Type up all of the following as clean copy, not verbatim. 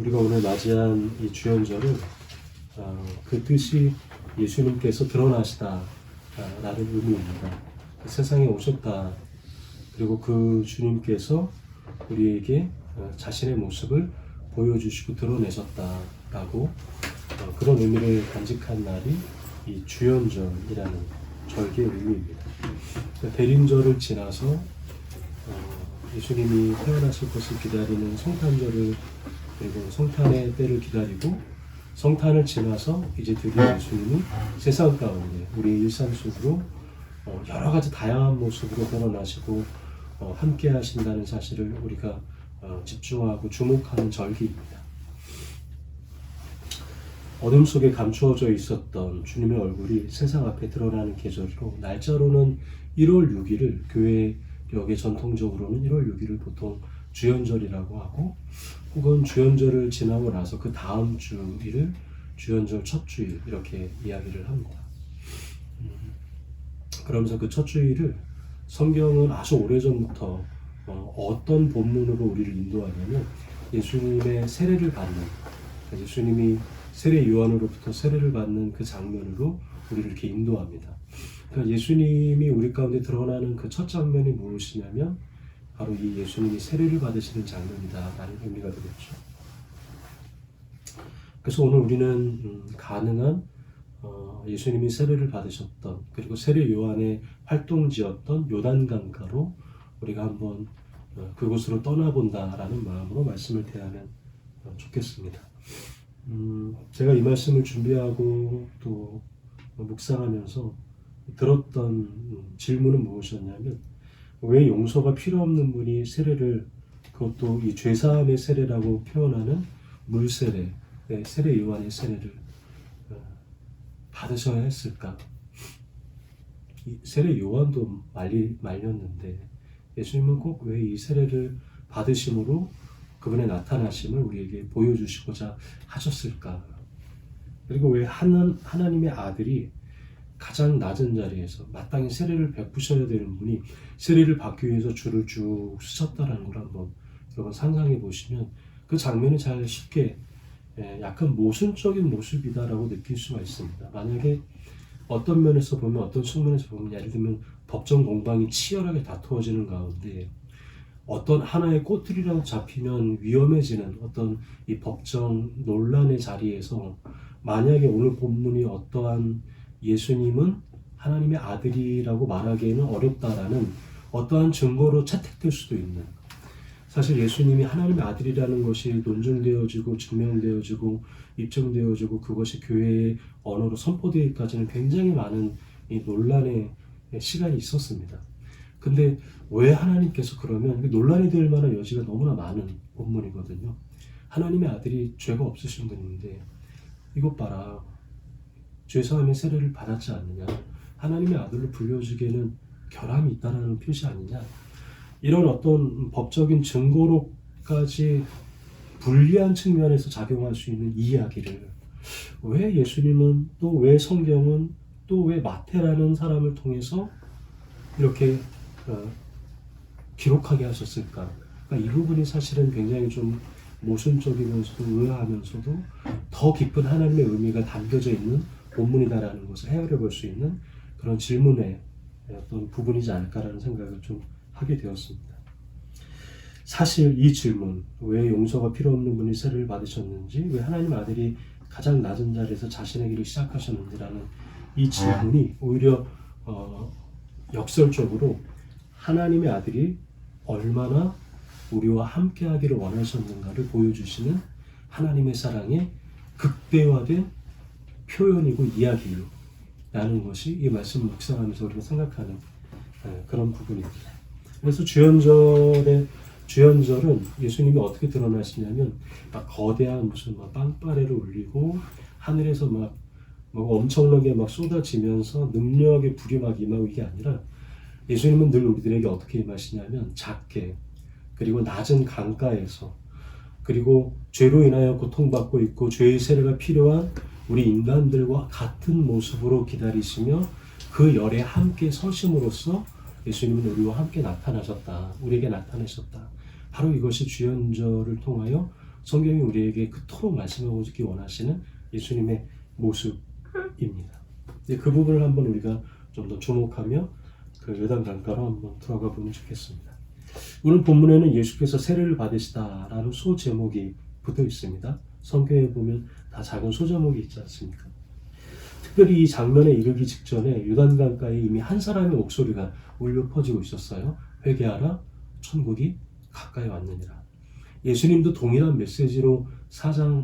우리가 오늘 맞이한 이 주연절은 그 뜻이 예수님께서 드러나시다 라는 의미입니다. 세상에 오셨다. 그리고 그 주님께서 우리에게 자신의 모습을 보여주시고 드러내셨다라고 그런 의미를 간직한 날이 이 주연절이라는 절기의 의미입니다. 대림절을 지나서 예수님이 태어나실 것을 기다리는 성탄절을 그리고 성탄의 때를 기다리고 성탄을 지나서 이제 드디어 예수님이 세상 가운데 우리의 일상 속으로 여러 가지 다양한 모습으로 드러나시고 함께 하신다는 사실을 우리가 집중하고 주목하는 절기입니다. 어둠 속에 감추어져 있었던 주님의 얼굴이 세상 앞에 드러나는 계절이로 날짜로는 1월 6일을 교회역에 전통적으로는 1월 6일을 보통 주연절이라고 하고 혹은 주연절을 지나고 나서 그 다음 주일을 주연절 첫 주일 이렇게 이야기를 합니다. 그러면서 그 첫 주일을 성경은 아주 오래전부터 어떤 본문으로 우리를 인도하냐면 예수님의 세례를 받는 예수님이 세례 요한으로부터 세례를 받는 그 장면으로 우리를 이렇게 인도합니다. 그러니까 예수님이 우리 가운데 드러나는 그 첫 장면이 무엇이냐면 바로 이 예수님이 세례를 받으시는 장면이다라는 의미가 되겠죠. 그래서 오늘 우리는 가능한 예수님이 세례를 받으셨던 그리고 세례 요한의 활동지였던 요단강가로 우리가 한번 그곳으로 떠나본다라는 마음으로 말씀을 대하면 좋겠습니다. 제가 이 말씀을 준비하고 또 묵상하면서 들었던 질문은 무엇이었냐면 왜 용서가 필요 없는 분이 세례를 그것도 이 죄사함의 세례라고 표현하는 물세례, 세례 요한의 세례를 받으셔야 했을까? 이 세례 요한도 말렸는데 예수님은 꼭 왜 이 세례를 받으심으로 그분의 나타나심을 우리에게 보여주시고자 하셨을까? 그리고 왜 하나님의 아들이 가장 낮은 자리에서 마땅히 세례를 베푸셔야 되는 분이 세례를 받기 위해서 줄을 쭉 서셨다는 걸 한번 여러분 상상해 보시면 그 장면이 잘 쉽게 약간 모순적인 모습이다라고 느낄 수가 있습니다. 만약에 어떤 면에서 보면 어떤 측면에서 보면 예를 들면 법정 공방이 치열하게 다투어지는 가운데 어떤 하나의 꼬투리라도 잡히면 위험해지는 어떤 이 법정 논란의 자리에서 만약에 오늘 본문이 어떠한 예수님은 하나님의 아들이라고 말하기에는 어렵다라는 어떠한 증거로 채택될 수도 있는 사실 예수님이 하나님의 아들이라는 것이 논증되어지고 증명되어지고 입증되어지고 그것이 교회의 언어로 선포되기까지는 굉장히 많은 이 논란의 시간이 있었습니다. 근데 왜 하나님께서 그러면 논란이 될 만한 여지가 너무나 많은 본문이거든요. 하나님의 아들이 죄가 없으신 분인데 이것 봐라. 죄사함의 세례를 받았지 않느냐. 하나님의 아들로 불려주기에는 결함이 있다는 표시 아니냐. 이런 어떤 법적인 증거로까지 불리한 측면에서 작용할 수 있는 이야기를 왜 예수님은 또 왜 성경은 또 왜 마태라는 사람을 통해서 이렇게 기록하게 하셨을까? 그러니까 이 부분이 사실은 굉장히 좀 모순적이면서도 의아하면서도 더 깊은 하나님의 의미가 담겨져 있는 본문이다라는 것을 헤아려 볼 수 있는 그런 질문의 어떤 부분이지 않을까라는 생각을 좀 하게 되었습니다. 사실 이 질문, 왜 용서가 필요 없는 분이 세례를 받으셨는지, 왜 하나님 아들이 가장 낮은 자리에서 자신의 길을 시작하셨는지라는 이 질문이 오히려 역설적으로 하나님의 아들이 얼마나 우리와 함께 하기를 원하셨는가를 보여주시는 하나님의 사랑의 극대화된 표현이고 이야기라는 것이 이 말씀을 묵상하면서 우리가 생각하는 그런 부분입니다. 그래서 주연절은 예수님이 어떻게 드러나시냐면 막 거대한 무슨 막 빵빠레를 울리고 하늘에서 막 엄청나게 막 쏟아지면서 능력의 불이 막 임하고 이게 아니라 예수님은 늘 우리들에게 어떻게 임하시냐면 작게 그리고 낮은 강가에서 그리고 죄로 인하여 고통받고 있고 죄의 세례가 필요한 우리 인간들과 같은 모습으로 기다리시며 그 열에 함께 서심으로써 예수님은 우리와 함께 나타나셨다. 우리에게 나타나셨다. 바로 이것이 주연절을 통하여 성경이 우리에게 그토록 말씀하고 있기 원하시는 예수님의 모습입니다. 그 부분을 한번 우리가 좀 더 주목하며 그 요단강가로 한번 들어가 보면 좋겠습니다. 오늘 본문에는 예수께서 세례를 받으시다라는 소제목이 붙어 있습니다. 성경에 보면 다 작은 소제목이 있지 않습니까? 특별히 이 장면에 이르기 직전에 요단강가에 이미 한 사람의 목소리가 울려 퍼지고 있었어요. 회개하라, 천국이 가까이 왔느니라. 예수님도 동일한 메시지로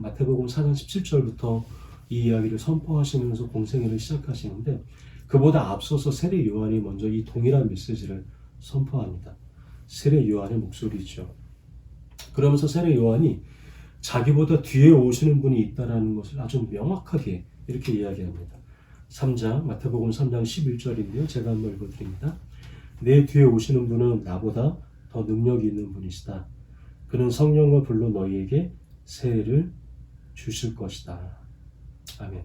마태복음 4장 17절부터 이 이야기를 선포하시면서 공생애를 시작하시는데, 그보다 앞서서 세례 요한이 먼저 이 동일한 메시지를 선포합니다. 세례 요한의 목소리죠. 그러면서 세례 요한이 자기보다 뒤에 오시는 분이 있다는 것을 아주 명확하게 이렇게 이야기합니다. 3장 마태복음 3장 11절인데요. 제가 한번 읽어드립니다. 내 뒤에 오시는 분은 나보다 더 능력이 있는 분이시다. 그는 성령과 불로 너희에게 세례를 주실 것이다. 아멘.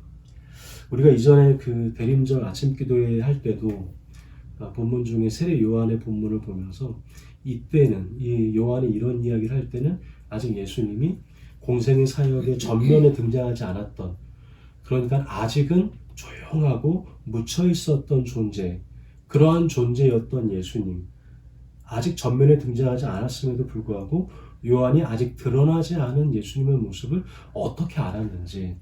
우리가 이전에 그 대림절 아침 기도회 할 때도 본문 중에 세례 요한의 본문을 보면서 이때는 이 요한이 이런 이야기를 할 때는 아직 예수님이 공생의 사역에 전면에 등장하지 않았던, 그러니까 아직은 조용하고 묻혀 있었던 존재, 그러한 존재였던 예수님, 아직 전면에 등장하지 않았음에도 불구하고 요한이 아직 드러나지 않은 예수님의 모습을 어떻게 알았는지,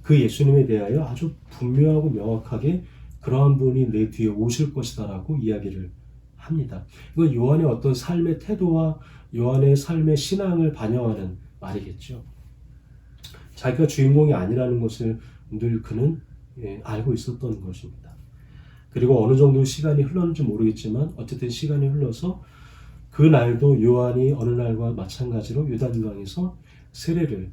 그 예수님에 대하여 아주 분명하고 명확하게 그러한 분이 내 뒤에 오실 것이다라고 이야기를 합니다. 이건 요한의 어떤 삶의 태도와 요한의 삶의 신앙을 반영하는 말이겠죠. 자기가 주인공이 아니라는 것을 늘 그는 알고 있었던 것입니다. 그리고 어느 정도 시간이 흘렀는지 모르겠지만 어쨌든 시간이 흘러서 그 날도 요한이 어느 날과 마찬가지로 요단강에서 세례를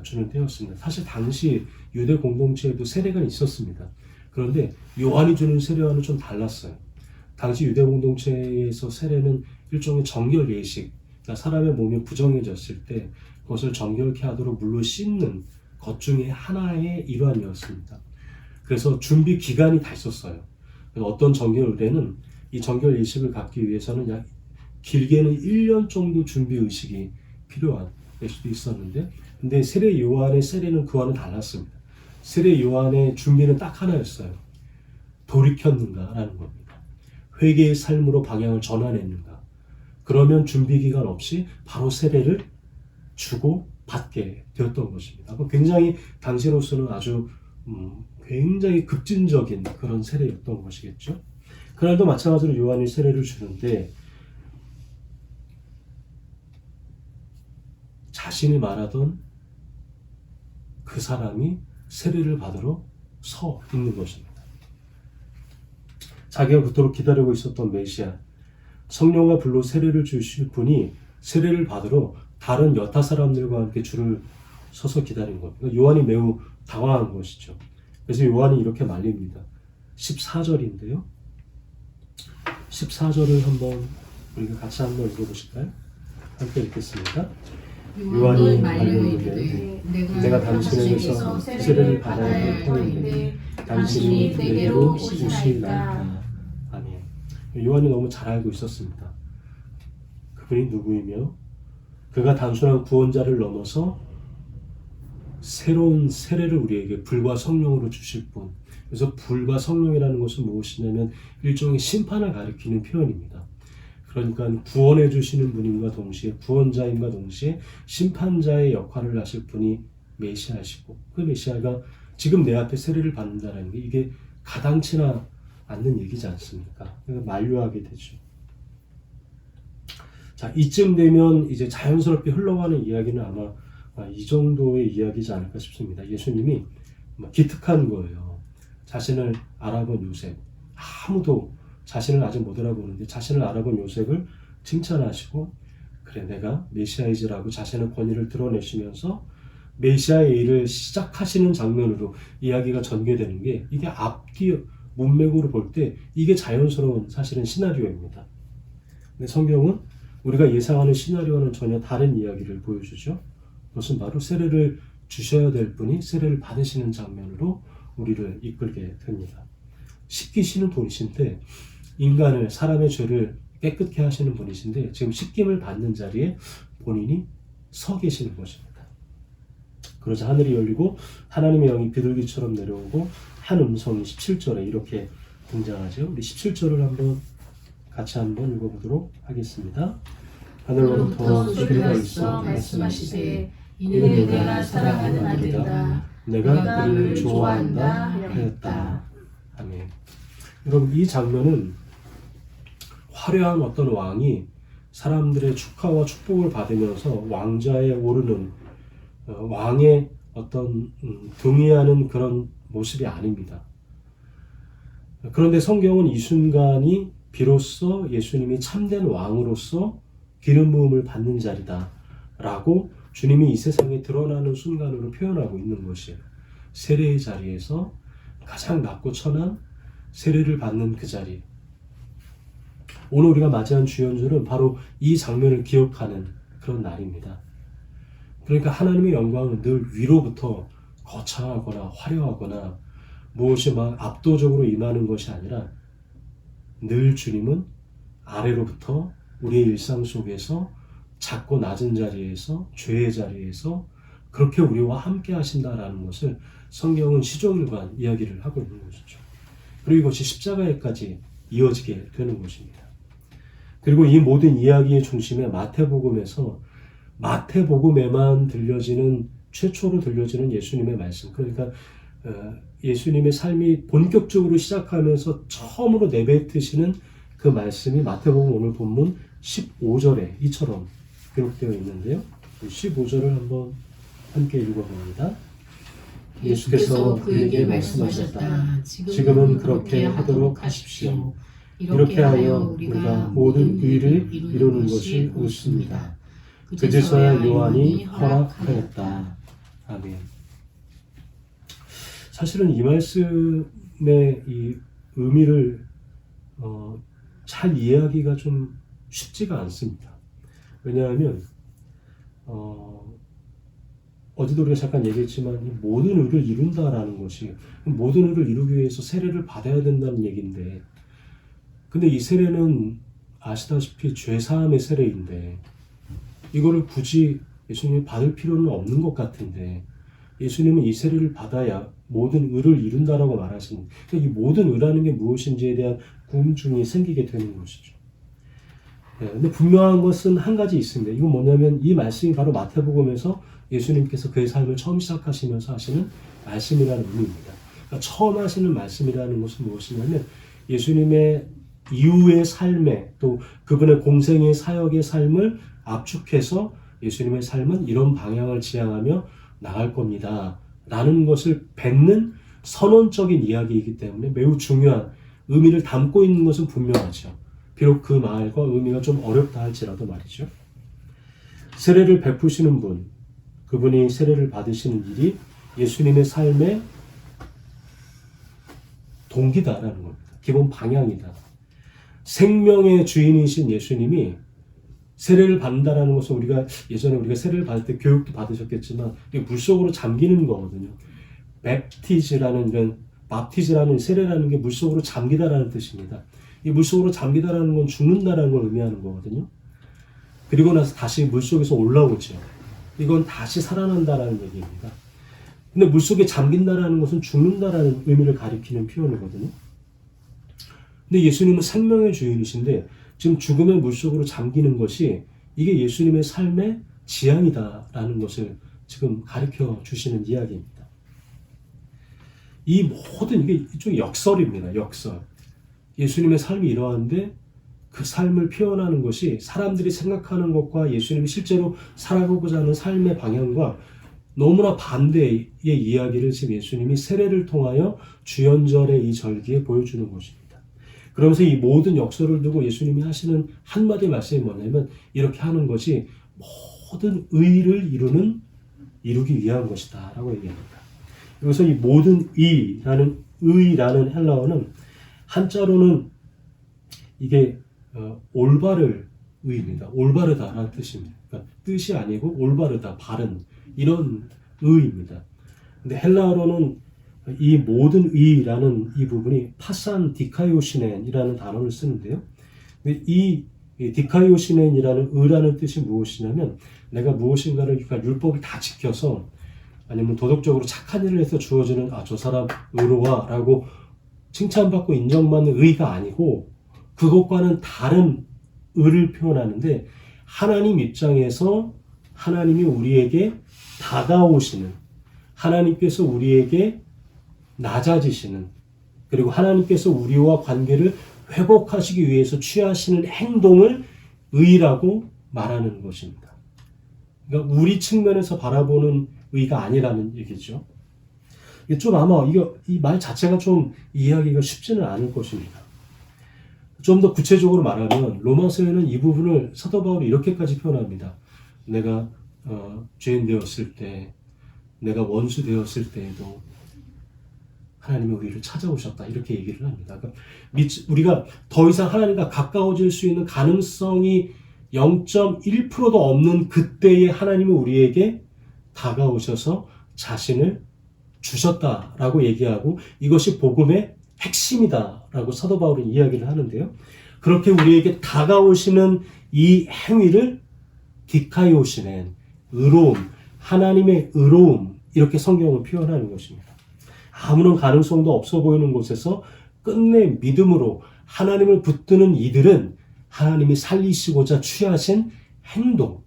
주는 때였습니다. 사실 당시 유대 공동체에도 세례가 있었습니다. 그런데 요한이 주는 세례와는 좀 달랐어요. 당시 유대 공동체에서 세례는 일종의 정결 예식, 그러니까 사람의 몸이 부정해졌을 때 그것을 정결케 하도록 물로 씻는 것 중에 하나의 일환이었습니다. 그래서 준비 기간이 다 있었어요. 어떤 정결 의례는 이 정결 예식을 갖기 위해서는 약 길게는 1년 정도 준비 의식이 필요한 예수도 있었는데, 근데 세례 요한의 세례는 그와는 달랐습니다. 세례 요한의 준비는 딱 하나였어요. 돌이켰는가라는 겁니다. 회개의 삶으로 방향을 전환했는가. 그러면 준비 기간 없이 바로 세례를 주고 받게 되었던 것입니다. 굉장히 당시로서는 아주 굉장히 급진적인 그런 세례였던 것이겠죠. 그날도 마찬가지로 요한이 세례를 주는데 자신이 말하던 그 사람이 세례를 받으러 서 있는 것입니다. 자기가 그토록 기다리고 있었던 메시아, 성령과 불로 세례를 주실 분이 세례를 받으러 다른 여타 사람들과 함께 줄을 서서 기다린 겁니다. 요한이 매우 당황한 것이죠. 그래서 요한이 이렇게 말립니다. 14절인데요. 14절을 한번 우리가 같이 한번 읽어보실까요? 함께 읽겠습니다. 요한이 말하기를 내가 당신에게서 세례를 받아야 할 터인데 당신이 내게로 오시나이까. 아멘. 요한이 너무 잘 알고 있었습니다. 그분이 누구이며 그가 단순한 구원자를 넘어서 새로운 세례를 우리에게 불과 성령으로 주실 분. 그래서 불과 성령이라는 것은 무엇이냐면 일종의 심판을 가리키는 표현입니다. 그러니까 구원해 주시는 분임과 동시에 구원자임과 동시에 심판자의 역할을 하실 분이 메시아시고, 그 메시아가 지금 내 앞에 세례를 받는다는 게 이게 가당치나 않는 얘기지 않습니까? 만류하게 되죠. 자, 이쯤 되면 이제 자연스럽게 흘러가는 이야기는 아마 이 정도의 이야기지 않을까 싶습니다. 예수님이 기특한 거예요. 자신을 알아본 요셉, 아무도 자신을 아직 못 알아보는데 자신을 알아본 요셉을 칭찬하시고, 그래 내가 메시아이지라고 자신의 권위를 드러내시면서 메시아의 일을 시작하시는 장면으로 이야기가 전개되는 게, 이게 앞뒤 문맥으로 볼 때 이게 자연스러운 사실은 시나리오입니다. 근데 성경은 우리가 예상하는 시나리오와는 전혀 다른 이야기를 보여주죠. 그것은 바로 세례를 주셔야 될 분이 세례를 받으시는 장면으로 우리를 이끌게 됩니다. 씻기시는 분이신데, 인간을, 사람의 죄를 깨끗게 하시는 분이신데 지금 씻김을 받는 자리에 본인이 서 계시는 것입니다. 그러자 하늘이 열리고 하나님의 영이 비둘기처럼 내려오고 한 음성이 17절에 이렇게 등장하죠. 우리 17절을 같이 한번 읽어보도록 하겠습니다. 하늘로부터 소리가 있어 말씀하시되 이는 내가 사랑하는 아들이다. 내가 그를 좋아한다 하였다. 아멘. 여러분, 이 장면은 화려한 어떤 왕이 사람들의 축하와 축복을 받으면서 왕좌에 오르는 왕의 어떤 등위하는 그런 모습이 아닙니다. 그런데 성경은 이 순간이 비로소 예수님이 참된 왕으로서 기름 부음을 받는 자리다 라고 주님이 이 세상에 드러나는 순간으로 표현하고 있는 것이에요. 세례의 자리에서 가장 낮고 천한 세례를 받는 그 자리. 오늘 우리가 맞이한 주연절은 바로 이 장면을 기억하는 그런 날입니다. 그러니까 하나님의 영광은 늘 위로부터 거창하거나 화려하거나 무엇이 막 압도적으로 임하는 것이 아니라 늘 주님은 아래로부터 우리의 일상 속에서 작고 낮은 자리에서 죄의 자리에서 그렇게 우리와 함께 하신다라는 것을 성경은 시종일관 이야기를 하고 있는 것이죠. 그리고 이것이 십자가에까지 이어지게 되는 것입니다. 그리고 이 모든 이야기의 중심에 마태복음에만 들려지는 최초로 들려지는 예수님의 말씀. 그러니까 예수님의 삶이 본격적으로 시작하면서 처음으로 내뱉으시는 그 말씀이 마태복음 오늘 본문 15절에 이처럼 기록되어 있는데요. 15절을 한번 함께 읽어봅니다. 예수께서 그에게 말씀하셨다. 지금은 그렇게 하도록 하십시오. 이렇게 하여 우리가 모든 의를 이루는 것이 옳습니다. 그제서야 요한이 허락하였다. 아멘. 사실은 이 말씀의 이 의미를 잘 이해하기가 좀 쉽지가 않습니다. 왜냐하면 어제도 우리가 잠깐 얘기했지만 모든 의를 이룬다라는 것이 모든 의를 이루기 위해서 세례를 받아야 된다는 얘기인데, 근데 이 세례는 아시다시피 죄사함의 세례인데 이거를 굳이 예수님이 받을 필요는 없는 것 같은데 예수님은 이 세례를 받아야 모든 의를 이룬다라고 말하시는, 그러니까 이 모든 의라는 게 무엇인지에 대한 궁금증이 생기게 되는 것이죠. 근데 분명한 것은 한 가지 있습니다. 이건 뭐냐면 이 말씀이 바로 마태복음에서 예수님께서 그의 삶을 처음 시작하시면서 하시는 말씀이라는 의미입니다. 그러니까 처음 하시는 말씀이라는 것은 무엇이냐면 예수님의 이후의 삶에 또 그분의 공생의 사역의 삶을 압축해서 예수님의 삶은 이런 방향을 지향하며 나갈 겁니다 라는 것을 뱉는 선언적인 이야기이기 때문에 매우 중요한 의미를 담고 있는 것은 분명하죠. 비록 그 말과 의미가 좀 어렵다 할지라도 말이죠. 세례를 베푸시는 분, 그분이 세례를 받으시는 일이 예수님의 삶의 동기다라는 겁니다. 기본 방향이다. 생명의 주인이신 예수님이 세례를 받는다라는 것은 우리가 예전에 세례를 받을 때 교육도 받으셨겠지만 물속으로 잠기는 거거든요. 밥티즈라는 세례라는 게 물속으로 잠기다라는 뜻입니다. 이 물속으로 잠기다라는 건 죽는다라는 걸 의미하는 거거든요. 그리고 나서 다시 물속에서 올라오죠. 이건 다시 살아난다라는 얘기입니다. 근데 물속에 잠긴다라는 것은 죽는다라는 의미를 가리키는 표현이거든요. 근데 예수님은 생명의 주인이신데 지금 죽음의 물속으로 잠기는 것이 이게 예수님의 삶의 지향이다라는 것을 지금 가르쳐 주시는 이야기입니다. 이 모든 이게 일종의 역설입니다. 역설. 예수님의 삶이 이러한데 그 삶을 표현하는 것이 사람들이 생각하는 것과 예수님이 실제로 살아가고자 하는 삶의 방향과 너무나 반대의 이야기를 지금 예수님이 세례를 통하여 주연절의 이 절기에 보여주는 것입니다. 그러면서 이 모든 역설을 두고 예수님이 하시는 한마디 말씀이 뭐냐면 이렇게 하는 것이 모든 의를 이루기 위한 것이다 라고 얘기합니다. 여기서 이 모든 의라는 헬라어는 한자로는 이게 올바를 의입니다. 올바르다라는 뜻입니다. 그러니까 뜻이 아니고 올바르다, 바른 이런 의입니다. 근데 헬라어로는 이 모든 의라는 이 부분이 파산 디카이오시넨이라는 단어를 쓰는데요. 근데 이 디카이오시넨이라는 의라는 뜻이 무엇이냐면 내가 무엇인가를 그러니까 율법을 다 지켜서 아니면 도덕적으로 착한 일을 해서 주어지는 저 사람 의로와 라고 칭찬받고 인정받는 의가 아니고 그것과는 다른 의를 표현하는데 하나님 입장에서 하나님이 우리에게 다가오시는 하나님께서 우리에게 낮아지시는 그리고 하나님께서 우리와 관계를 회복하시기 위해서 취하시는 행동을 의라고 말하는 것입니다. 그러니까 우리 측면에서 바라보는 의가 아니라는 얘기죠. 좀 아마 이 말 자체가 좀 이해하기가 쉽지는 않을 것입니다. 좀 더 구체적으로 말하면 로마서에는 이 부분을 사도 바울이 이렇게까지 표현합니다. 내가 죄인 되었을 때, 내가 원수 되었을 때에도 하나님의 의를 찾아오셨다 이렇게 얘기를 합니다. 그러니까 우리가 더 이상 하나님과 가까워질 수 있는 가능성이 0.1%도 없는 그때에 하나님이 우리에게 다가오셔서 자신을 주셨다라고 얘기하고 이것이 복음의 핵심이다라고 사도 바울은 이야기를 하는데요. 그렇게 우리에게 다가오시는 이 행위를 디카이오시는 의로움, 하나님의 의로움 이렇게 성경은 표현하는 것입니다. 아무런 가능성도 없어 보이는 곳에서 끝내 믿음으로 하나님을 붙드는 이들은 하나님이 살리시고자 취하신 행동,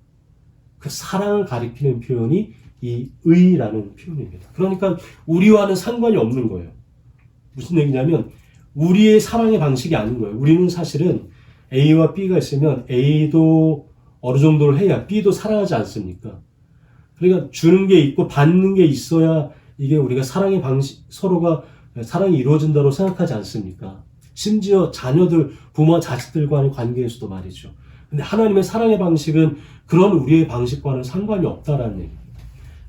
그 사랑을 가리키는 표현이 이 의라는 표현입니다. 그러니까 우리와는 상관이 없는 거예요. 무슨 얘기냐면 우리의 사랑의 방식이 아닌 거예요. 우리는 사실은 A와 B가 있으면 A도 어느 정도를 해야 B도 사랑하지 않습니까? 그러니까 주는 게 있고 받는 게 있어야 이게 우리가 사랑의 방식, 서로가 사랑이 이루어진다고 생각하지 않습니까? 심지어 자녀들, 부모와 자식들과의 관계에서도 말이죠. 근데 하나님의 사랑의 방식은 그런 우리의 방식과는 상관이 없다라는 얘기입니다.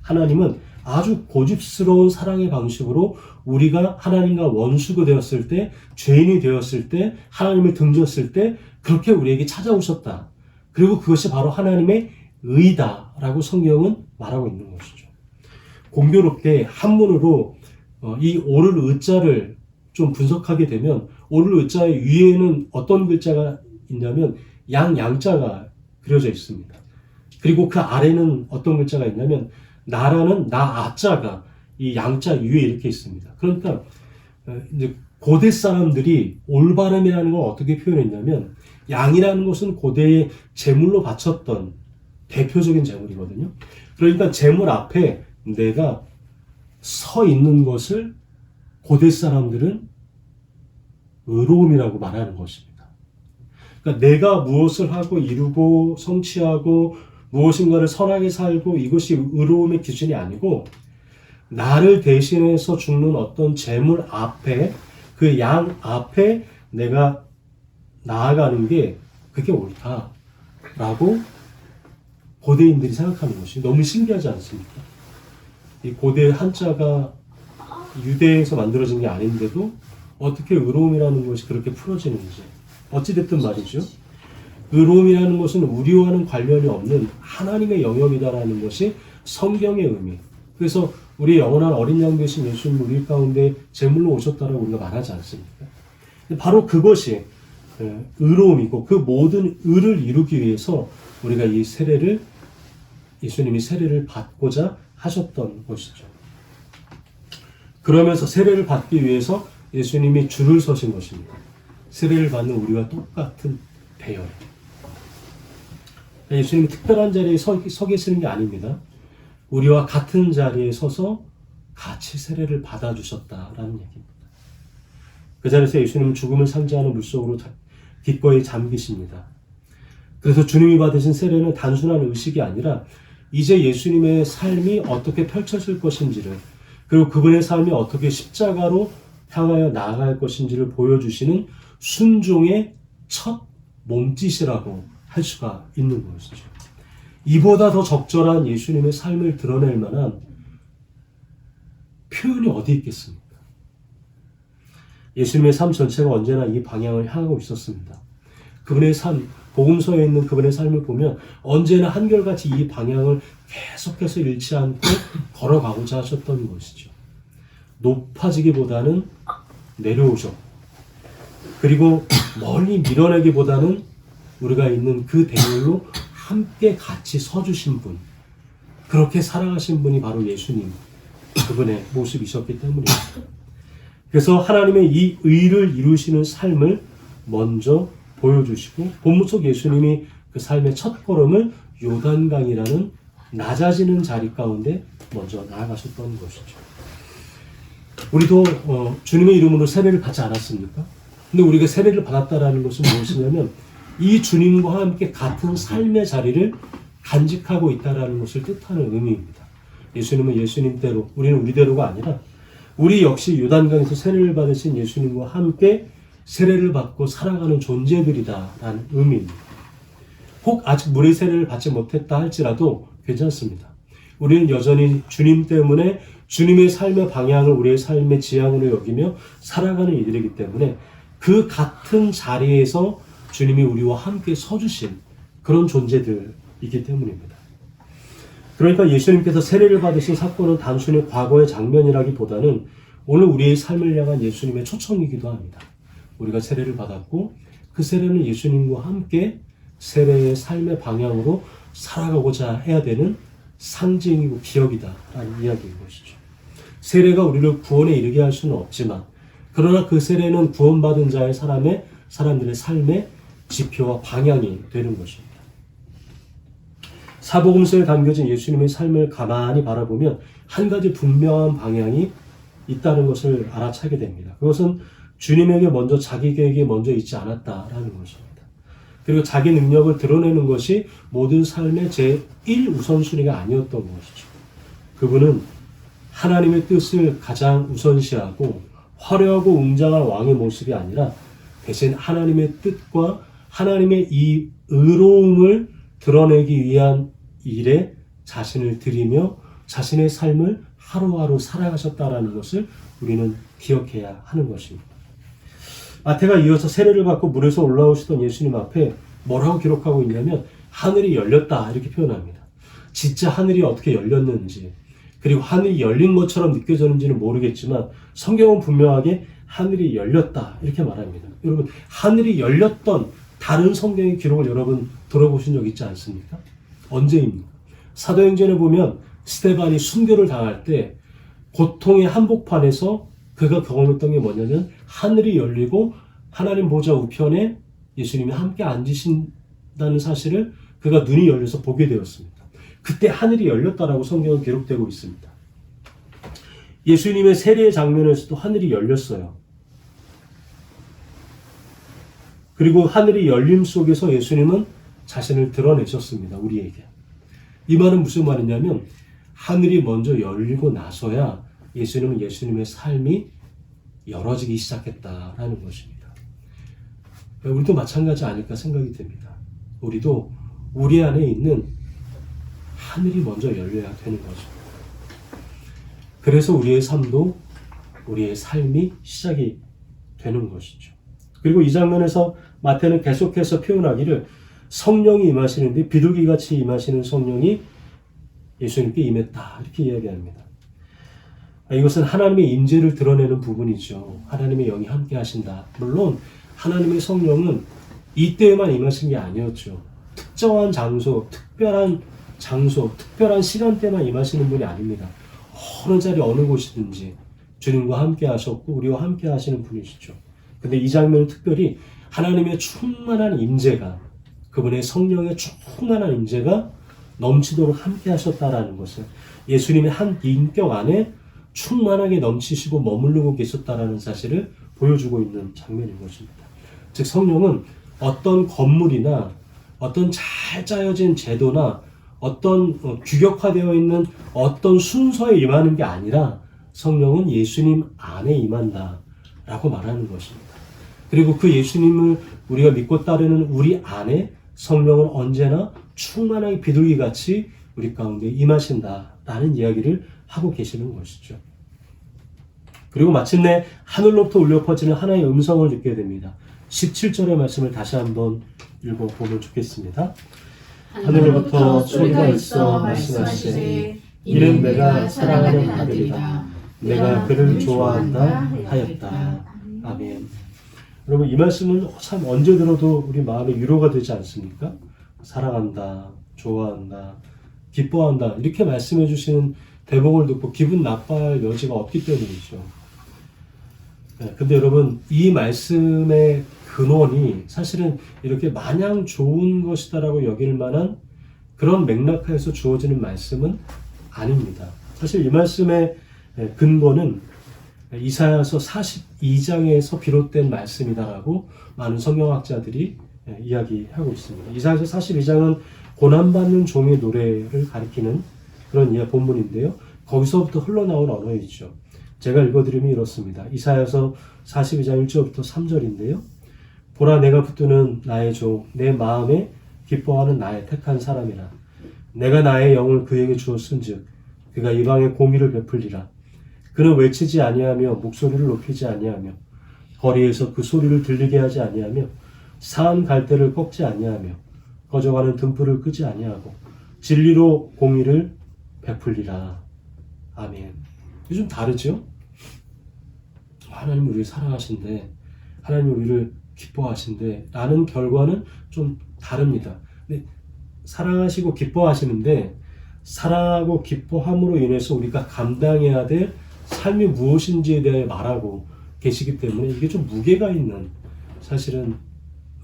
하나님은 아주 고집스러운 사랑의 방식으로 우리가 하나님과 원수가 되었을 때, 죄인이 되었을 때, 하나님을 등졌을 때 그렇게 우리에게 찾아오셨다. 그리고 그것이 바로 하나님의 의다라고 성경은 말하고 있는 것이죠. 공교롭게 한문으로 이 오를 의자를 좀 분석하게 되면 오를 의자의 위에는 어떤 글자가 있냐면 양자가 그려져 있습니다. 그리고 그 아래는 어떤 글자가 있냐면 나라는 아자가 이 양자 위에 이렇게 있습니다. 그러니까 이제 고대 사람들이 올바름이라는 걸 어떻게 표현했냐면 양이라는 것은 고대에 제물로 바쳤던 대표적인 제물이거든요. 그러니까 제물 앞에 내가 서 있는 것을 고대 사람들은 의로움이라고 말하는 것입니다. 그러니까 내가 무엇을 하고 이루고 성취하고 무엇인가를 선하게 살고 이것이 의로움의 기준이 아니고 나를 대신해서 죽는 어떤 제물 앞에 그 양 앞에 내가 나아가는 게 그게 옳다라고 고대인들이 생각하는 것이 너무 신기하지 않습니까? 이 고대 한자가 유대에서 만들어진 게 아닌데도 어떻게 의로움이라는 것이 그렇게 풀어지는지 어찌됐든 말이죠. 의로움이라는 것은 우리와는 관련이 없는 하나님의 영역이다라는 것이 성경의 의미. 그래서 우리 영원한 어린 양 되신 예수님 우리 가운데 제물로 오셨다라고 우리가 말하지 않습니까? 바로 그것이 의로움이고 그 모든 의를 이루기 위해서 우리가 이 세례를 예수님이 세례를 받고자 하셨던 것이죠. 그러면서 세례를 받기 위해서 예수님이 줄을 서신 것입니다. 세례를 받는 우리와 똑같은 배열. 예수님이 특별한 자리에 서 계시는 게 아닙니다. 우리와 같은 자리에 서서 같이 세례를 받아주셨다라는 얘기입니다. 그 자리에서 예수님은 죽음을 상징하는 물속으로 기꺼이 잠기십니다. 그래서 주님이 받으신 세례는 단순한 의식이 아니라 이제 예수님의 삶이 어떻게 펼쳐질 것인지를 그리고 그분의 삶이 어떻게 십자가로 향하여 나아갈 것인지를 보여주시는 순종의 첫 몸짓이라고 할 수가 있는 것이죠. 이보다 더 적절한 예수님의 삶을 드러낼 만한 표현이 어디 있겠습니까? 예수님의 삶 전체가 언제나 이 방향을 향하고 있었습니다. 그분의 삶, 복음서에 있는 그분의 삶을 보면 언제나 한결같이 이 방향을 계속해서 잃지 않고 걸어가고자 하셨던 것이죠. 높아지기보다는 내려오셨고 그리고 멀리 밀어내기보다는 우리가 있는 그 대열로 함께 같이 서주신 분. 그렇게 살아가신 분이 바로 예수님, 그분의 모습이셨기 때문입니다. 그래서 하나님의 이 의를 이루시는 삶을 먼저 보여주시고 본문 속 예수님이 그 삶의 첫 걸음을 요단강이라는 낮아지는 자리 가운데 먼저 나아가셨던 것이죠. 우리도 주님의 이름으로 세례를 받지 않았습니까? 근데 우리가 세례를 받았다라는 것은 무엇이냐면 이 주님과 함께 같은 삶의 자리를 간직하고 있다라는 것을 뜻하는 의미입니다. 예수님은 예수님대로, 우리는 우리대로가 아니라 우리 역시 요단강에서 세례를 받으신 예수님과 함께 세례를 받고 살아가는 존재들이다라는 의미입니다. 혹 아직 물의 세례를 받지 못했다 할지라도 괜찮습니다. 우리는 여전히 주님 때문에 주님의 삶의 방향을 우리의 삶의 지향으로 여기며 살아가는 이들이기 때문에 그 같은 자리에서 주님이 우리와 함께 서주신 그런 존재들이기 때문입니다. 그러니까 예수님께서 세례를 받으신 사건은 단순히 과거의 장면이라기보다는 오늘 우리의 삶을 향한 예수님의 초청이기도 합니다. 우리가 세례를 받았고 그 세례는 예수님과 함께 세례의 삶의 방향으로 살아가고자 해야 되는 상징이고 기억이다라는 이야기인 것이죠. 세례가 우리를 구원에 이르게 할 수는 없지만 그러나 그 세례는 구원받은 자의 사람들의 삶의 지표와 방향이 되는 것입니다. 사복음서에 담겨진 예수님의 삶을 가만히 바라보면 한 가지 분명한 방향이 있다는 것을 알아차게 됩니다. 그것은 주님에게 먼저 자기 계획이 먼저 있지 않았다라는 것입니다. 그리고 자기 능력을 드러내는 것이 모든 삶의 제1우선순위가 아니었던 것이죠. 그분은 하나님의 뜻을 가장 우선시하고 화려하고 웅장한 왕의 모습이 아니라 대신 하나님의 뜻과 하나님의 이 의로움을 드러내기 위한 일에 자신을 드리며 자신의 삶을 하루하루 살아가셨다라는 것을 우리는 기억해야 하는 것입니다. 마태가 이어서 세례를 받고 물에서 올라오시던 예수님 앞에 뭐라고 기록하고 있냐면 하늘이 열렸다 이렇게 표현합니다. 진짜 하늘이 어떻게 열렸는지 그리고 하늘이 열린 것처럼 느껴졌는지는 모르겠지만 성경은 분명하게 하늘이 열렸다 이렇게 말합니다. 여러분 하늘이 열렸던 다른 성경의 기록을 여러분 들어보신 적 있지 않습니까? 언제입니까? 사도행전에 보면 스데반이 순교를 당할 때 고통의 한복판에서 그가 경험했던 게 뭐냐면 하늘이 열리고 하나님 보좌 우편에 예수님이 함께 앉으신다는 사실을 그가 눈이 열려서 보게 되었습니다. 그때 하늘이 열렸다라고 성경은 기록되고 있습니다. 예수님의 세례의 장면에서도 하늘이 열렸어요. 그리고 하늘이 열림 속에서 예수님은 자신을 드러내셨습니다. 우리에게. 이 말은 무슨 말이냐면 하늘이 먼저 열리고 나서야 예수님은 예수님의 삶이 열어지기 시작했다라는 것입니다. 우리도 마찬가지 아닐까 생각이 듭니다. 우리도 우리 안에 있는 하늘이 먼저 열려야 되는 것입니다. 그래서 우리의 삶도 우리의 삶이 시작이 되는 것이죠. 그리고 이 장면에서 마태는 계속해서 표현하기를 성령이 임하시는데 비둘기같이 임하시는 성령이 예수님께 임했다 이렇게 이야기합니다. 이것은 하나님의 임재를 드러내는 부분이죠. 하나님의 영이 함께 하신다. 물론 하나님의 성령은 이때에만 임하신 게 아니었죠. 특정한 장소, 특별한 시간대만 임하시는 분이 아닙니다. 어느 자리 어느 곳이든지 주님과 함께 하셨고 우리와 함께 하시는 분이시죠. 근데 이 장면은 특별히 하나님의 충만한 임재가 그분의 성령의 충만한 임재가 넘치도록 함께 하셨다라는 것을 예수님의 한 인격 안에 충만하게 넘치시고 머무르고 계셨다라는 사실을 보여주고 있는 장면인 것입니다. 즉 성령은 어떤 건물이나 어떤 잘 짜여진 제도나 어떤 규격화되어 있는 어떤 순서에 임하는 게 아니라 성령은 예수님 안에 임한다라고 말하는 것입니다. 그리고 그 예수님을 우리가 믿고 따르는 우리 안에 성령은 언제나 충만하게 비둘기같이 우리 가운데 임하신다라는 이야기를 하고 계시는 것이죠. 그리고 마침내 하늘로부터 울려 퍼지는 하나의 음성을 듣게 됩니다. 17절의 말씀을 다시 한번 읽어보면 좋겠습니다. 하늘로부터 소리가 있어 말씀하시되 이는 내가 사랑하는 아들이다. 내가 그를 좋아한다 하였다. 아멘. 여러분 이 말씀은 참 언제 들어도 우리 마음에 위로가 되지 않습니까? 사랑한다, 좋아한다, 기뻐한다. 이렇게 말씀해 주시는 대목을 듣고 기분 나빠할 여지가 없기 때문이죠. 근데 여러분, 이 말씀의 근원이 사실은 이렇게 마냥 좋은 것이다라고 여길 만한 그런 맥락에서 주어지는 말씀은 아닙니다. 사실 이 말씀의 근거는 이사야서 42장에서 비롯된 말씀이다라고 많은 성경학자들이 이야기하고 있습니다. 이사야서 42장은 고난받는 종의 노래를 가리키는 그런 본문인데요. 거기서부터 흘러나온 언어이죠. 제가 읽어드리면 이렇습니다. 이사야서 42장 1절부터 3절인데요. 보라, 내가 붙드는 나의 종, 내 마음에 기뻐하는 나의 택한 사람이라. 내가 나의 영을 그에게 주었은즉 그가 이방에 공의를 베풀리라. 그는 외치지 아니하며 목소리를 높이지 아니하며 거리에서 그 소리를 들리게 하지 아니하며 사한 갈대를 꺾지 아니하며 꺼져가는 등불을 끄지 아니하고 진리로 공의를 베풀리라. 아멘. 좀 다르죠? 하나님 우리를 사랑하신데, 하나님 우리를 기뻐하신데 라는 결과는 좀 다릅니다. 근데 사랑하시고 기뻐하시는데, 사랑하고 기뻐함으로 인해서 우리가 감당해야 될 삶이 무엇인지에 대해 말하고 계시기 때문에 이게 좀 무게가 있는 사실은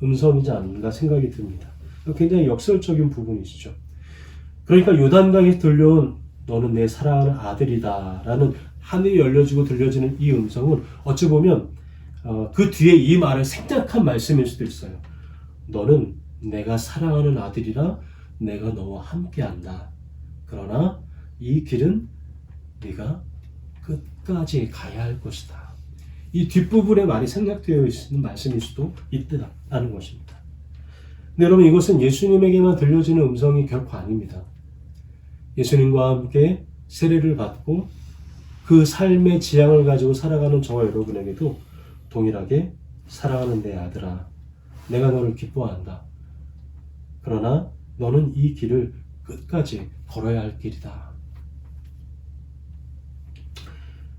음성이지 않는가 생각이 듭니다. 굉장히 역설적인 부분이시죠. 그러니까 요단강에 들려온 너는 내 사랑하는 아들이다 라는 하늘이 열려지고 들려지는 이 음성은 어찌 보면 그 뒤에 이 말을 생략한 말씀일 수도 있어요. 너는 내가 사랑하는 아들이라 내가 너와 함께한다. 그러나 이 길은 네가 끝까지 가야 할 것이다. 이 뒷부분에 말이 생략되어 있는 말씀일 수도 있다는 것입니다. 근데 여러분, 이것은 예수님에게만 들려지는 음성이 결코 아닙니다. 예수님과 함께 세례를 받고 그 삶의 지향을 가지고 살아가는 저와 여러분에게도 동일하게 사랑하는 내 아들아, 내가 너를 기뻐한다. 그러나 너는 이 길을 끝까지 걸어야 할 길이다.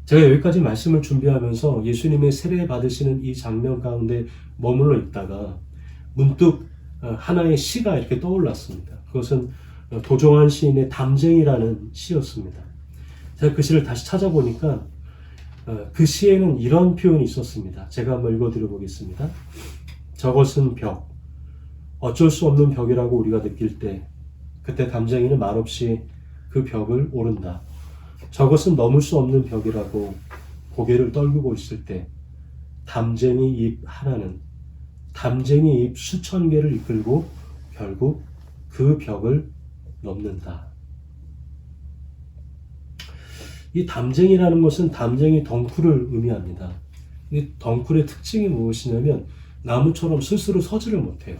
제가 여기까지 말씀을 준비하면서 예수님의 세례 받으시는 이 장면 가운데 머물러 있다가 문득 하나의 시가 이렇게 떠올랐습니다. 그것은 도종환 시인의 담쟁이라는 시였습니다. 제가 그 시를 다시 찾아보니까 그 시에는 이런 표현이 있었습니다. 제가 한번 읽어드려 보겠습니다. 저것은 벽, 어쩔 수 없는 벽이라고 우리가 느낄 때 그때 담쟁이는 말없이 그 벽을 오른다. 저것은 넘을 수 없는 벽이라고 고개를 떨구고 있을 때 담쟁이 입 하나는 담쟁이 입 수천 개를 이끌고 결국 그 벽을 넘는다. 이 담쟁이라는 것은 담쟁이 덩쿨을 의미합니다. 이 덩쿨의 특징이 무엇이냐면 나무처럼 스스로 서지를 못해요.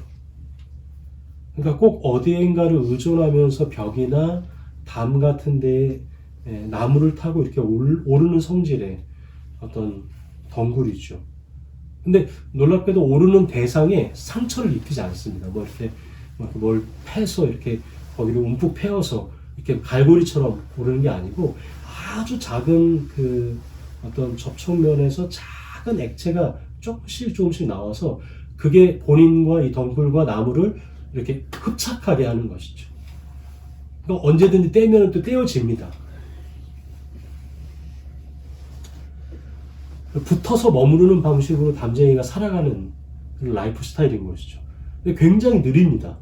그러니까 꼭 어디인가를 의존하면서 벽이나 담 같은 데에 나무를 타고 이렇게 오르는 성질의 어떤 덩굴이죠. 근데 놀랍게도 오르는 대상에 상처를 입히지 않습니다. 뭐 이렇게 뭘 패서 이렇게 거기를 움푹 패어서 이렇게 갈고리처럼 오르는 게 아니고 아주 작은 그 어떤 접촉면에서 작은 액체가 조금씩 나와서 그게 본인과 이 덩굴과 나무를 이렇게 흡착하게 하는 것이죠. 그러니까 언제든지 떼면 또 떼어집니다. 붙어서 머무르는 방식으로 담쟁이가 살아가는 라이프 스타일인 것이죠. 근데 굉장히 느립니다.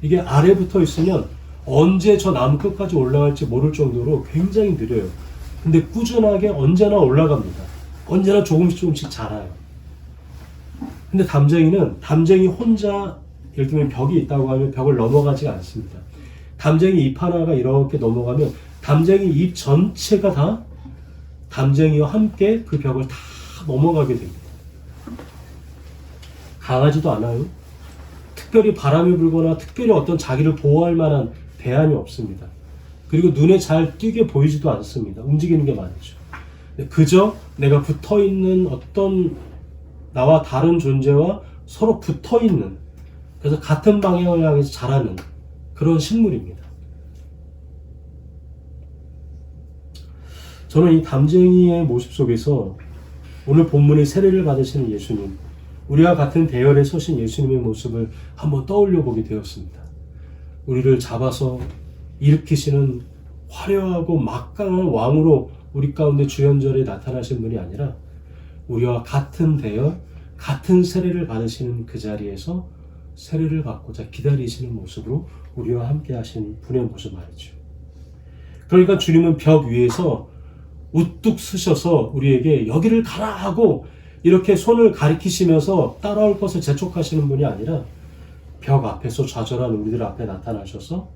이게 아래 붙어 있으면 언제 저 나무 끝까지 올라갈지 모를 정도로 굉장히 느려요. 근데 꾸준하게 언제나 올라갑니다. 언제나 조금씩 자라요. 근데 담쟁이 혼자 예를 들면 벽이 있다고 하면 벽을 넘어가지 않습니다. 담쟁이 잎 하나가 이렇게 넘어가면 담쟁이 잎 전체가 다 담쟁이와 함께 그 벽을 다 넘어가게 됩니다. 강하지도 않아요. 특별히 바람이 불거나 특별히 어떤 자기를 보호할 만한 대안이 없습니다. 그리고 눈에 잘 띄게 보이지도 않습니다. 움직이는 게 많죠. 그저 내가 붙어있는 어떤 나와 다른 존재와 서로 붙어있는, 그래서 같은 방향을 향해서 자라는 그런 식물입니다. 저는 이 담쟁이의 모습 속에서 오늘 본문의 세례를 받으시는 예수님, 우리와 같은 대열에 서신 예수님의 모습을 한번 떠올려 보게 되었습니다. 우리를 잡아서 일으키시는 화려하고 막강한 왕으로 우리 가운데 주연절에 나타나신 분이 아니라 우리와 같은 대열, 같은 세례를 받으시는 그 자리에서 세례를 받고자 기다리시는 모습으로 우리와 함께 하신 분의 모습 말이죠. 그러니까 주님은 벽 위에서 우뚝 서셔서 우리에게 여기를 가라 하고 이렇게 손을 가리키시면서 따라올 것을 재촉하시는 분이 아니라 벽 앞에서 좌절한 우리들 앞에 나타나셔서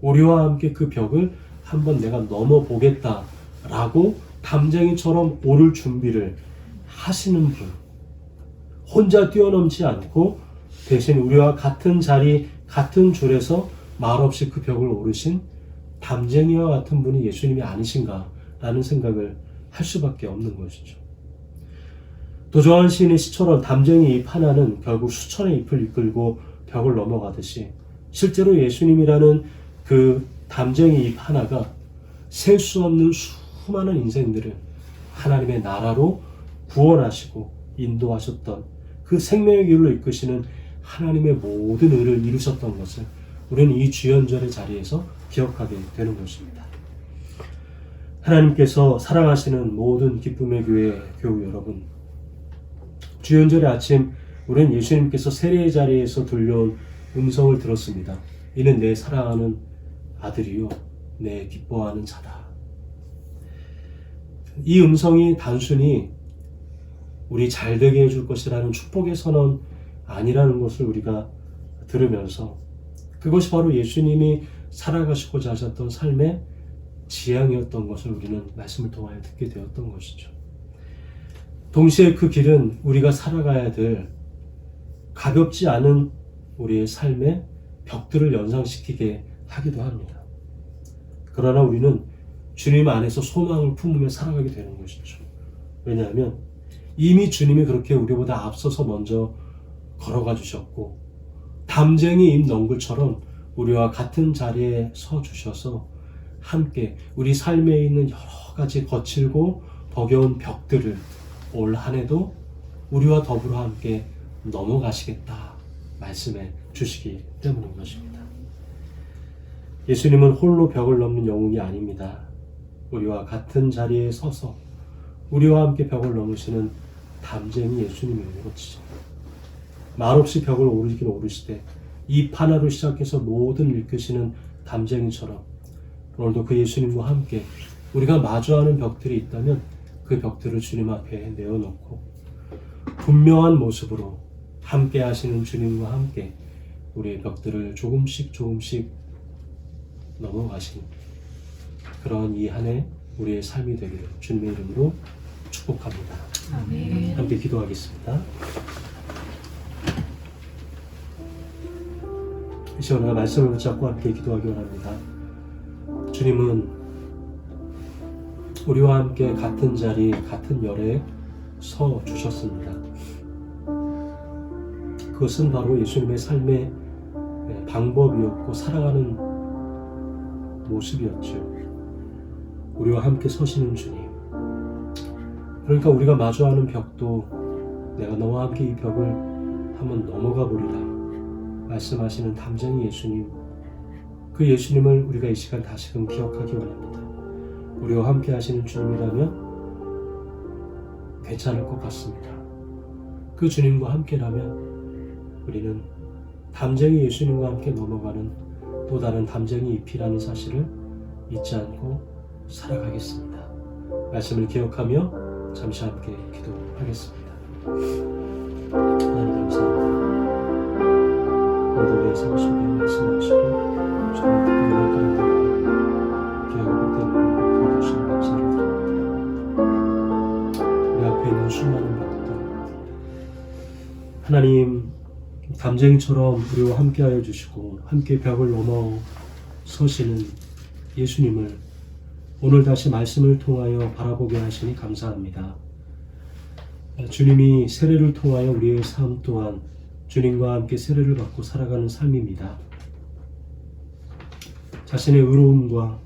우리와 함께 그 벽을 한번 내가 넘어보겠다라고 담쟁이처럼 오를 준비를 하시는 분. 혼자 뛰어넘지 않고 대신 우리와 같은 자리, 같은 줄에서 말없이 그 벽을 오르신 담쟁이와 같은 분이 예수님이 아니신가라는 생각을 할 수밖에 없는 것이죠. 도저한 시인의 시처럼 담쟁이 잎 하나는 결국 수천의 잎을 이끌고 벽을 넘어가듯이 실제로 예수님이라는 그 담쟁이 잎 하나가 셀 수 없는 수많은 인생들을 하나님의 나라로 구원하시고 인도하셨던 그 생명의 길로 이끄시는 하나님의 모든 의를 이루셨던 것을 우리는 이 주연절의 자리에서 기억하게 되는 것입니다. 하나님께서 사랑하시는 모든 기쁨의 교회 교우 여러분, 주연절의 아침 우리는 예수님께서 세례의 자리에서 들려온 음성을 들었습니다. 이는 내 사랑하는 아들이요 내 기뻐하는 자다. 이 음성이 단순히 우리 잘되게 해줄 것이라는 축복의 선언 아니라는 것을 우리가 들으면서 그것이 바로 예수님이 살아가시고자 하셨던 삶의 지향이었던 것을 우리는 말씀을 통하여 듣게 되었던 것이죠. 동시에 그 길은 우리가 살아가야 될 가볍지 않은 우리의 삶의 벽들을 연상시키게 하기도 합니다. 그러나 우리는 주님 안에서 소망을 품으며 살아가게 되는 것이죠. 왜냐하면 이미 주님이 그렇게 우리보다 앞서서 먼저 걸어가 주셨고 담쟁이 잎 넝굴처럼 우리와 같은 자리에 서 주셔서 함께 우리 삶에 있는 여러 가지 거칠고 버거운 벽들을 올 한 해도 우리와 더불어 함께 넘어가시겠다 말씀해 주시기 때문인 것입니다. 예수님은 홀로 벽을 넘는 영웅이 아닙니다. 우리와 같은 자리에 서서 우리와 함께 벽을 넘으시는 담쟁이 예수님인 것이죠. 말없이 벽을 오르긴 오르시되 잎 하나로 시작해서 모든 일으키시는 담쟁이처럼 오늘도 그 예수님과 함께 우리가 마주하는 벽들이 있다면 그 벽들을 주님 앞에 내어놓고 분명한 모습으로 함께 하시는 주님과 함께 우리의 벽들을 조금씩 넘어가신 그런 이 한 해 우리의 삶이 되기를 주님의 이름으로 축복합니다. 아멘. 함께 기도하겠습니다. 이 시간에 말씀을 붙잡고 함께 기도하기 원합니다. 주님은 우리와 함께 같은 자리, 같은 열에 서 주셨습니다. 그것은 바로 예수님의 삶의 방법이었고 살아가는 모습이었죠. 우리와 함께 서시는 주님. 그러니까 우리가 마주하는 벽도 내가 너와 함께 이 벽을 한번 넘어가 보리라 말씀하시는 담쟁이 예수님, 그 예수님을 우리가 이 시간 다시금 기억하기 원합니다. 우리와 함께 하시는 주님이라면 괜찮을 것 같습니다. 그 주님과 함께라면 우리는 담쟁이 예수님과 함께 넘어가는 또 다른 담쟁이 잎이라는 사실을 잊지 않고 살아가겠습니다. 말씀을 기억하며 잠시 함께 기도하겠습니다. 하나님 감사합니다. 오늘 우리의 삶 속에 말씀하시고 주님 특별한 가운데 기억을 때문에 보여주시는 감사를 드립니다. 우리 앞에 있는 수많은 벽들 하나님 담쟁이처럼 우리와 함께하여 주시고 함께 벽을 넘어 서시는 예수님을 오늘 다시 말씀을 통하여 바라보게 하시니 감사합니다. 주님이 세례를 통하여 우리의 삶 또한 주님과 함께 세례를 받고 살아가는 삶입니다. 자신의 의로움과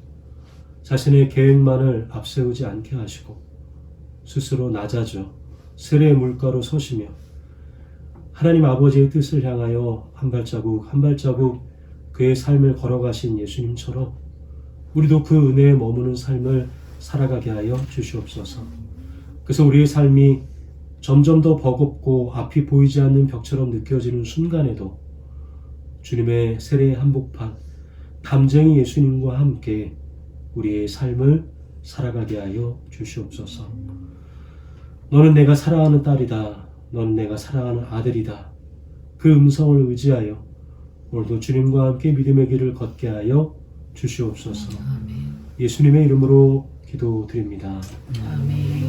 자신의 계획만을 앞세우지 않게 하시고 스스로 낮아져 세례의 물가로 서시며 하나님 아버지의 뜻을 향하여 한 발자국 한 발자국 그의 삶을 걸어가신 예수님처럼 우리도 그 은혜에 머무는 삶을 살아가게 하여 주시옵소서. 그래서 우리의 삶이 점점 더 버겁고 앞이 보이지 않는 벽처럼 느껴지는 순간에도 주님의 세례의 한복판 담쟁이 예수님과 함께 우리의 삶을 살아가게 하여 주시옵소서. 너는 내가 사랑하는 딸이다. 너는 내가 사랑하는 아들이다. 그 음성을 의지하여 오늘도 주님과 함께 믿음의 길을 걷게 하여 주시옵소서. 아멘. 예수님의 이름으로 기도드립니다. 아멘.